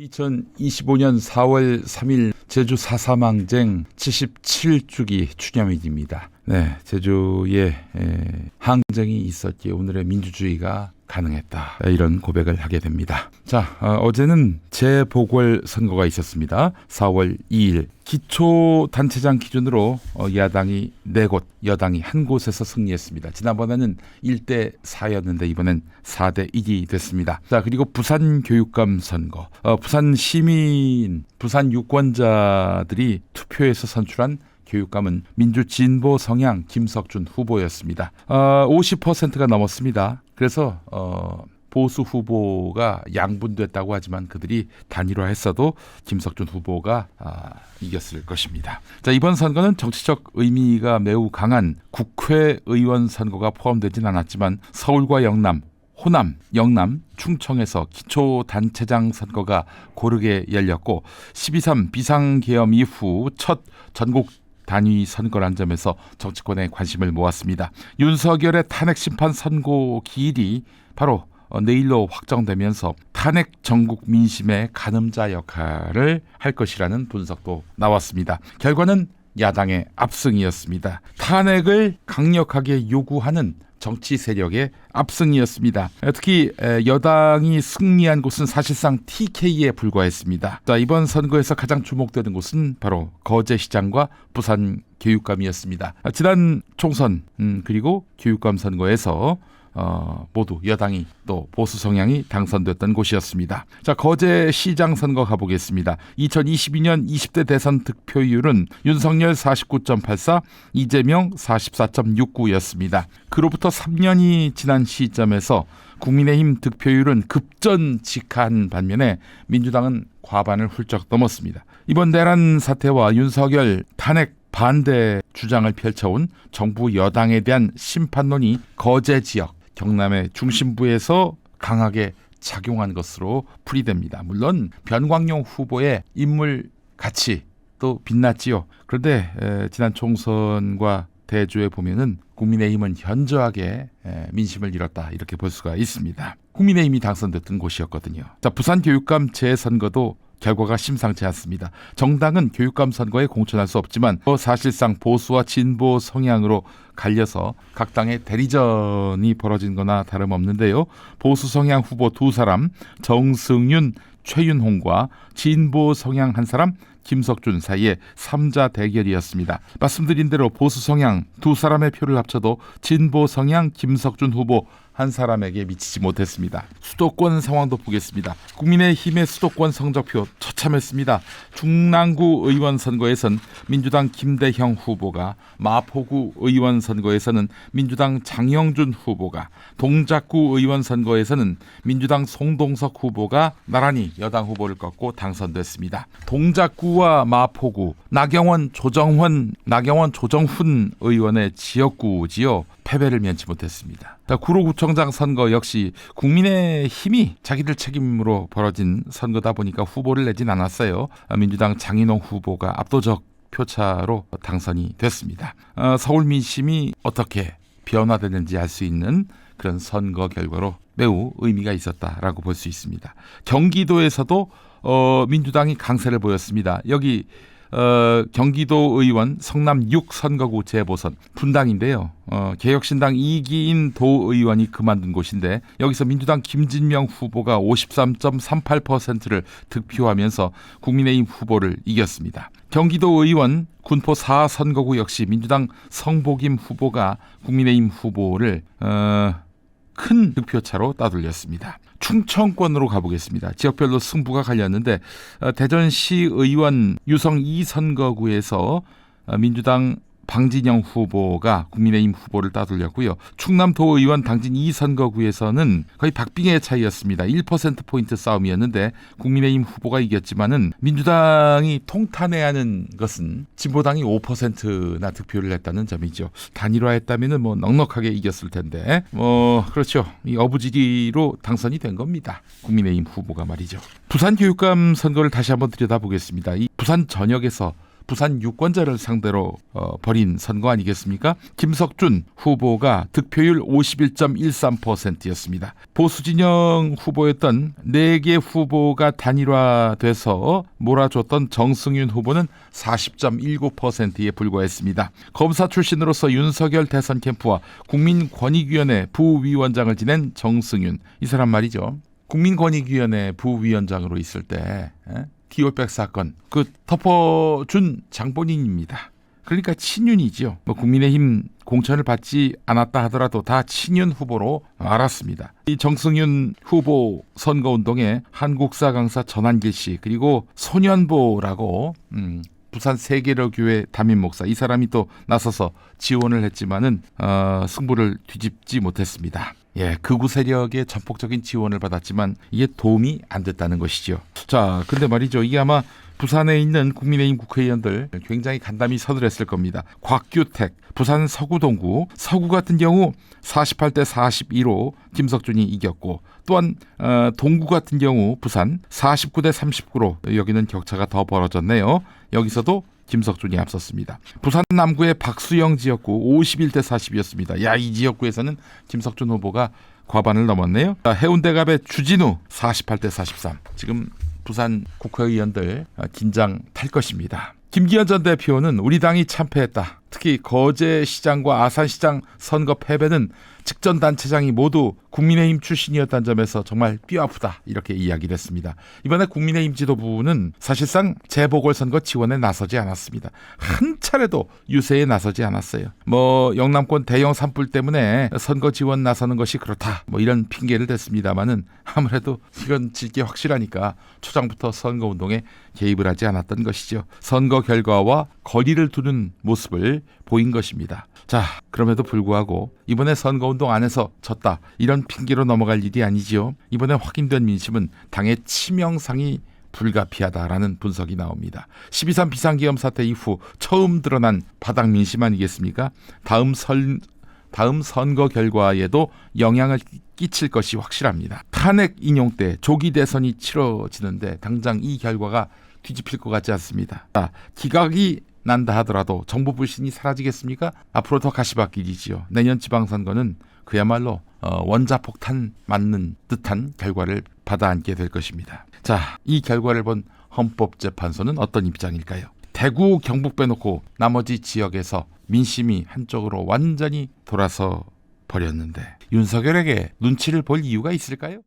2025년 4월 3일 제주 4.3항쟁 77주기 추념일입니다. 네, 제주에 항쟁이 있었기에 오늘의 민주주의가 가능했다. 이런 고백을 하게 됩니다. 자, 어제는 재보궐선거가 있었습니다. 4월 2일 기초단체장 기준으로 야당이 4곳, 여당이 1곳에서 승리했습니다. 지난번에는 1대 4였는데 이번엔 4대 1이 됐습니다. 자, 그리고 부산 교육감 선거. 부산 시민, 부산 유권자들이 투표해서 선출한 교육감은 민주진보 성향 김석준 후보였습니다. 50%가 넘었습니다. 그래서 보수 후보가 양분됐다고 하지만 그들이 단일화했어도 김석준 후보가 이겼을 것입니다. 자, 이번 선거는 정치적 의미가 매우 강한 국회의원 선거가 포함되진 않았지만 서울과 영남, 호남, 영남, 충청에서 기초단체장 선거가 고르게 열렸고 12.3 비상계엄 이후 첫 전국 단위 선거란 점에서 정치권의 관심을 모았습니다. 윤석열의 탄핵 심판 선고 기일이 바로 내일로 확정되면서 탄핵 전국 민심의 가늠자 역할을 할 것이라는 분석도 나왔습니다. 결과는 야당의 압승이었습니다. 탄핵을 강력하게 요구하는 정치 세력의 압승이었습니다. 특히 여당이 승리한 곳은 사실상 TK에 불과했습니다. 자, 이번 선거에서 가장 주목되는 곳은 바로 거제시장과 부산 교육감이었습니다. 지난 총선 그리고 교육감 선거에서 모두 여당이 또 보수 성향이 당선됐던 곳이었습니다. 자, 거제시장 선거 가보겠습니다. 2022년 20대 대선 득표율은 윤석열 49.84, 이재명 44.69였습니다. 그로부터 3년이 지난 시점에서 국민의힘 득표율은 급전직하한 반면에 민주당은 과반을 훌쩍 넘었습니다. 이번 내란 사태와 윤석열 탄핵 반대 주장을 펼쳐온 정부 여당에 대한 심판론이 거제 지역 경남의 중심부에서 강하게 작용한 것으로 풀이됩니다. 물론 변광용 후보의 인물 가치 또 빛났지요. 그런데 지난 총선과 대조해 보면은 국민의힘은 현저하게 민심을 잃었다 이렇게 볼 수가 있습니다. 국민의힘이 당선됐던 곳이었거든요. 자, 부산 교육감 재선거도 결과가 심상치 않습니다. 정당은 교육감 선거에 공천할 수 없지만 사실상 보수와 진보 성향으로 갈려서 각 당의 대리전이 벌어진 거나 다름없는데요. 보수 성향 후보 2사람 정승윤, 최윤홍과 진보 성향 1사람 김석준 사이의 3자 대결이었습니다. 말씀드린 대로 보수 성향 2사람의 표를 합쳐도 진보 성향 김석준 후보 1사람에게 미치지 못했습니다. 수도권 상황도 보겠습니다. 국민의힘의 수도권 성적표 처참했습니다. 중랑구 의원 선거에선 민주당 김대형 후보가, 마포구 의원 선거에서는 민주당 장영준 후보가, 동작구 의원 선거에서는 민주당 송동석 후보가 나란히 여당 후보를 꺾고 당선됐습니다. 동작구와 마포구, 나경원 조정훈 의원의 지역구지요. 패배를 면치 못했습니다. 구로구청장 선거 역시 국민의힘이 자기들 책임으로 벌어진 선거다 보니까 후보를 내진 않았어요. 민주당 장인홍 후보가 압도적 표차로 당선이 됐습니다. 서울 민심이 어떻게 변화되는지 알 수 있는 그런 선거 결과로 매우 의미가 있었다라고 볼 수 있습니다. 경기도에서도 민주당이 강세를 보였습니다. 여기 경기도 의원 성남 6 선거구 재보선 분당인데요. 개혁신당 이기인 도의원이 그만둔 곳인데 여기서 민주당 김진명 후보가 53.38%를 득표하면서 국민의힘 후보를 이겼습니다. 경기도 의원 군포 4 선거구 역시 민주당 성복임 후보가 국민의힘 후보를 큰 득표차로 따돌렸습니다. 충청권으로 가보겠습니다. 지역별로 승부가 갈렸는데 대전시의원 유성 2 선거구에서 민주당 방진영 후보가 국민의힘 후보를 따돌렸고요. 충남도의원 당진 2 선거구에서는 거의 박빙의 차이였습니다. 1%포인트 싸움이었는데 국민의힘 후보가 이겼지만은 민주당이 통탄해하는 것은 진보당이 5%나 득표를 했다는 점이죠. 단일화했다면은 넉넉하게 이겼을 텐데 그렇죠. 이 어부지리로 당선이 된 겁니다. 국민의힘 후보가 말이죠. 부산 교육감 선거를 다시 한번 들여다보겠습니다. 이 부산 전역에서 부산 유권자를 상대로 벌인 선거 아니겠습니까? 김석준 후보가 득표율 51.13%였습니다. 보수진영 후보였던 4개 후보가 단일화돼서 몰아줬던 정승윤 후보는 40.19%에 불과했습니다. 검사 출신으로서 윤석열 대선 캠프와 국민권익위원회 부위원장을 지낸 정승윤, 이 사람 말이죠. 국민권익위원회 부위원장으로 있을 때 기올백 사건 그 덮어준 장본인입니다. 그러니까 친윤이지요. 국민의힘 공천을 받지 않았다 하더라도 다 친윤 후보로 알았습니다. 이 정승윤 후보 선거운동에 한국사 강사 전한길 씨, 그리고 소년보라고 부산 세계로교회 담임 목사, 이 사람이 또 나서서 지원을 했지만은 승부를 뒤집지 못했습니다. 극우 세력의 전폭적인 지원을 받았지만 이게 도움이 안 됐다는 것이죠. 자, 근데 말이죠. 이게 아마 부산에 있는 국민의힘 국회의원들 굉장히 간담이 서늘했을 겁니다. 곽규택, 부산 서구동구, 서구 같은 경우 48대 42로 김석준이 이겼고, 또한 동구 같은 경우 부산 49대 39로 여기는 격차가 더 벌어졌네요. 여기서도 김석준이 앞섰습니다. 부산 남구의 박수영 지역구 51대 40이었습니다. 이 지역구에서는 김석준 후보가 과반을 넘었네요. 해운대갑의 주진우 48대 43. 지금 부산 국회의원들 긴장 탈 것입니다. 김기현 전 대표는 우리 당이 참패했다. 특히 거제시장과 아산시장 선거 패배는 직전단체장이 모두 국민의힘 출신이었다는 점에서 정말 뼈아프다, 이렇게 이야기를 했습니다. 이번에 국민의힘 지도부는 사실상 재보궐선거 지원에 나서지 않았습니다. 한 차례도 유세에 나서지 않았어요. 영남권 대형 산불 때문에 선거 지원 나서는 것이 그렇다, 이런 핑계를 댔습니다마는 아무래도 이건 질게 확실하니까 초장부터 선거운동에 개입을 하지 않았던 것이죠. 선거 결과와 거리를 두는 모습을 보인 것입니다. 자, 그럼에도 불구하고 이번에 선거운동 안에서 졌다, 이런 핑계로 넘어갈 일이 아니지요. 이번에 확인된 민심은 당의 치명상이 불가피하다라는 분석이 나옵니다. 12.3 비상계엄 사태 이후 처음 드러난 바닥 민심 아니겠습니까? 다음 선거 결과에도 영향을 끼칠 것이 확실합니다. 탄핵 인용 때 조기 대선이 치러지는데 당장 이 결과가 뒤집힐 것 같지 않습니다. 기각이 난다 하더라도 정부 불신이 사라지겠습니까? 앞으로 더 가시밭길이지요. 내년 지방선거는 그야말로 원자폭탄 맞는 듯한 결과를 받아안게 될 것입니다. 자, 이 결과를 본 헌법재판소는 어떤 입장일까요? 대구, 경북 빼놓고 나머지 지역에서 민심이 한쪽으로 완전히 돌아서 버렸는데 윤석열에게 눈치를 볼 이유가 있을까요?